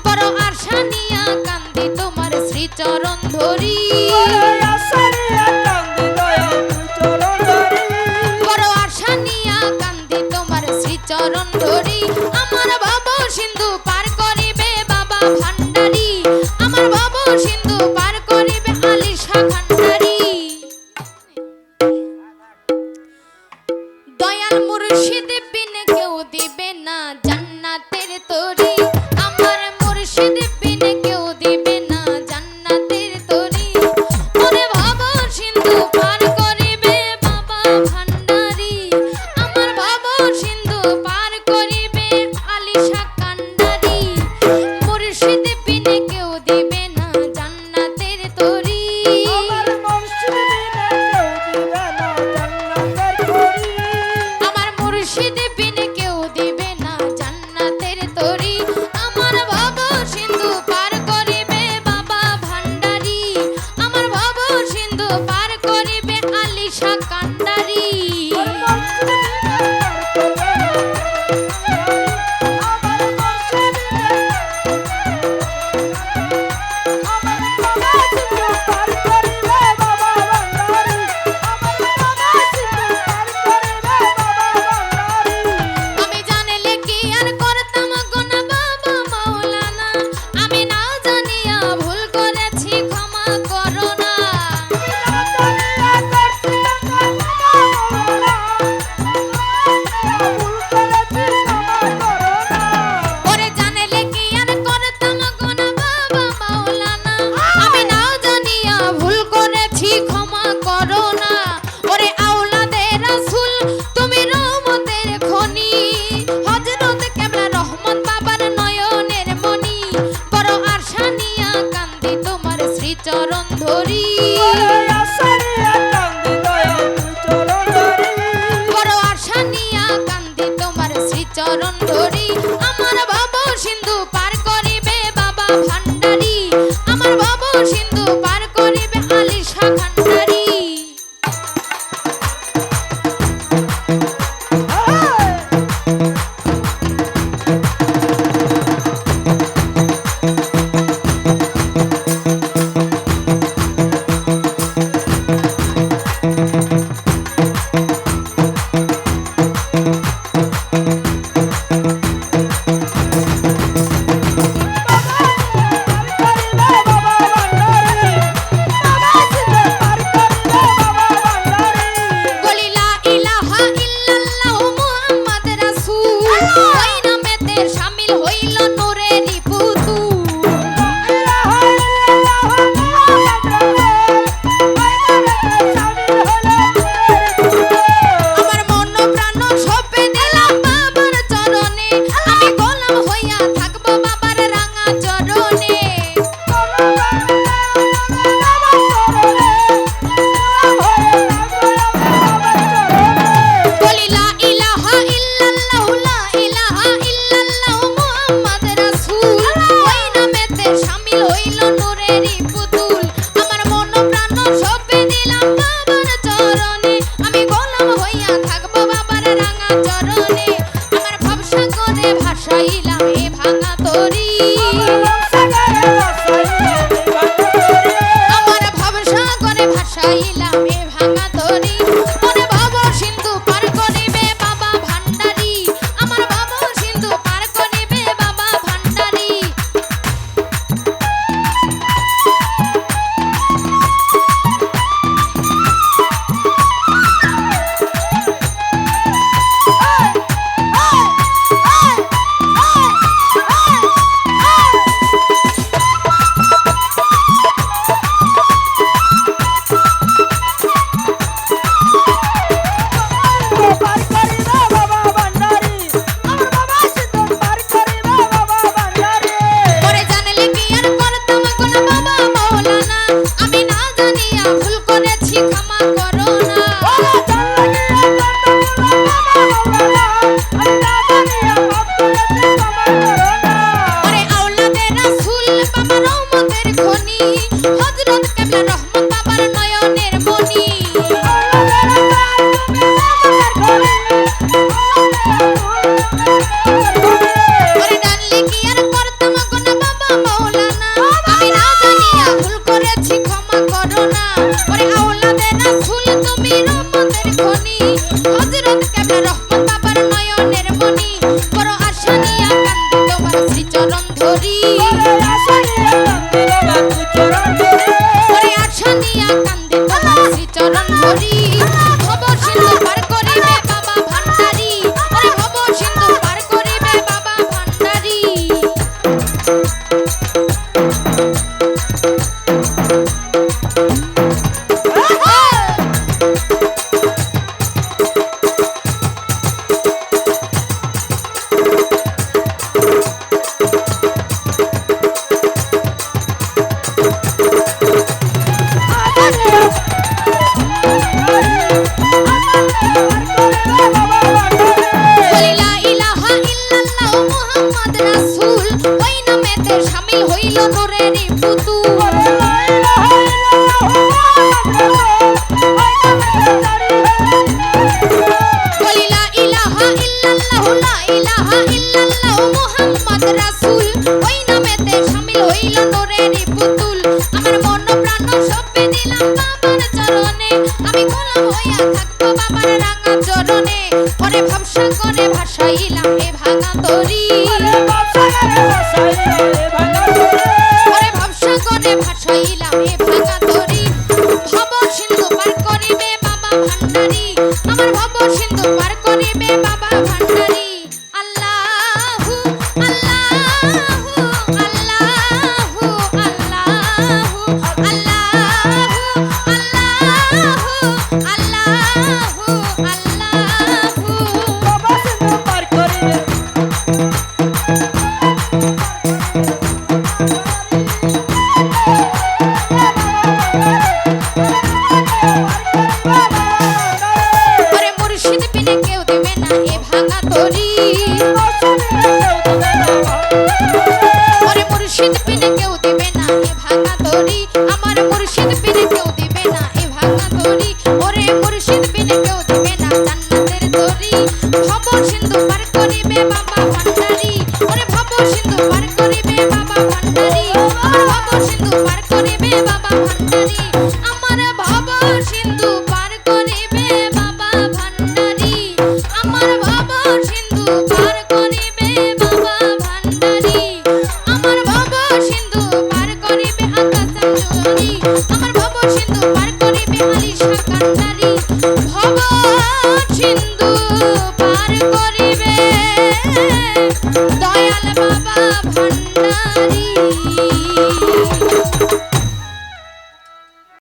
বড় আশা নিয়া কান্দি তোমার শ্রীচরণ ধরি বড় আশা নিয়া কান্দি তোমার শ্রীচরণ ধরি আমার ভব সিন্ধু পার করিবে বাবা ভান্ডারী আমার ভব সিন্ধু পার করিবে আলিশা ভান্ডারী দয়াল মুর্শিদ বিনে কেউ দিবে না জান্নাতের তরি আমার মুর্শিদ বিনে কেউ দিবে না জান্নাতের তরি ওরে ভব সিন্ধু পার করিবে বাবা ভান্ডারী আমার ভব সিন্ধু পার করিবে আলিশা কান্ডারী মুর্শিদ বিনে কেউ দিবে না জান্নাতের তরি আমার মুর্শিদ বিনে কেউ দিবে না জান্নাতের তরি আমার ভব সিন্ধু পার করিবে বাবা ভান্ডারী আমার ভব সিন্ধু পার করিবে আলিশা কান্ডারী আমি জানলে কি আর করতাম গোনা বাবা মাওলানা আমি না জানিয়া ভুল করেছি ক্ষমা করো না ওরে জানলে কি আর করতাম গোনা বাবা মাওলানা আমি না জানিয়া ভুল করেছি ক্ষমা করো না ওরে আওলাদে রাসূল তুমি রহমতের খনি হযরত কেবলা রহমত বাবার নয়নের মনি বড় আশা নিয়া কান্দি তোমার শ্রীচরণ ধরি বড় আশা নিয়া কান্দি তোমার শ্রীচরণ ধরি আমার ভব সিন্ধু পার করিবে বাবা ভান্ডারী আমার ভব সিন্ধু পার করিবে আলিশা ভান্ডারী বলি লা ইলাহা ইল্লাল্লাহু মুহাম্মদ রাসূল ওই নামেতে শামিল হইল নূরেরই পুতুল আমার মন প্রাণ সঁপে দিলাম বাবার চরণে আমি গোলাম হইয়া থাকবো বাবার রাঙা চরণে বলি লা ইলাহা ইল্লাল্লাহু লা ইলাহা ইল্লাল্লাহু মুহাম্মদ রাসূল ওই নামেতে শামিল হইল নূরেরই পুতুল আমার মন প্রাণ সঁপে দিলাম বাবার চরণে আমি গোলাম হইয়া থাকবো বাবার রাঙা চরণে আমার ভবসাগরে ভাসাইলাম এ ভাঙা তরি আমার ভবসাগরে ভাসাইলাম এ ভাঙা তরি ওরে ভব সিন্ধু পার করিবে বাবা ভান্ডারী আমার ভব সিন্ধু পার করিবে বাবা ভান্ডারী চরণ ধরি ওরে আশা নিয়া কান্দে তোমার শ্রীচরণ ধরি ভব সিন্ধু পার করিবে বাবা ভান্ডারী ওরে ভব সিন্ধু পার করিবে বাবা ভান্ডারী শামিল হইল নূরের পুতুল লা ইলাহা ইল্লাল্লাহু লা ইলাহা ইল্লাল্লাহু মুহাম্মদ রাসূল ওই নামেতে শামিল হইল নূরের পুতুল আমার মন প্রাণ সবে দিলাম বাবার চরণে আমি গোলাম হইয়া থাকবো বাবার রাঙা চরণে ওরে ভবসা করে ভাসাইলাম এ ভাঙা তরি ওরে ভবসা করে ভাসাইলাম এ ভাঙা তরি ভব সিন্ধু পার করিবে বাবা ভান্ডারী আমার ভব সিন্ধু পার করিবে বাবা ভান্ডারী আল্লাহু আল্লাহু আল্লাহু আল্লাহু আল্লাহু আল্লাহু আল্লাহু বাবা সিন্ধু পার করিবে ওরে মুর্শিদ বিনে কেউ দিবে না এ ভাঙা তরি ওরে মুর্শিদ বিনে কেউ দিবে না এ ভাঙা তরি আমার মুর্শিদ বিনে কেউ দিবে না এ ভাঙা তরি ওরে মুর্শিদ বিনে কেউ দিবে না জান্নাতের তরি ভব সিন্ধু পার করিবে বাবা ভান্ডারী ওরে ভব সিন্ধু পার করিবে বাবা ভান্ডারী ভব সিন্ধু পার করিবে বাবা ভান্ডারী আমার ভব সিন্ধু পার করিবে বাবা ভান্ডারী আমার ভব সিন্ধু পার করিবে বাবা ভান্ডারী আমার ভব সিন্ধু পার করিবে আকাশ চুরি আমার ভব সিন্ধু পার করিবে আলিশা কান্ডারী ভব সিন্ধু পার করিবে দয়াল বাবা ভান্ডারী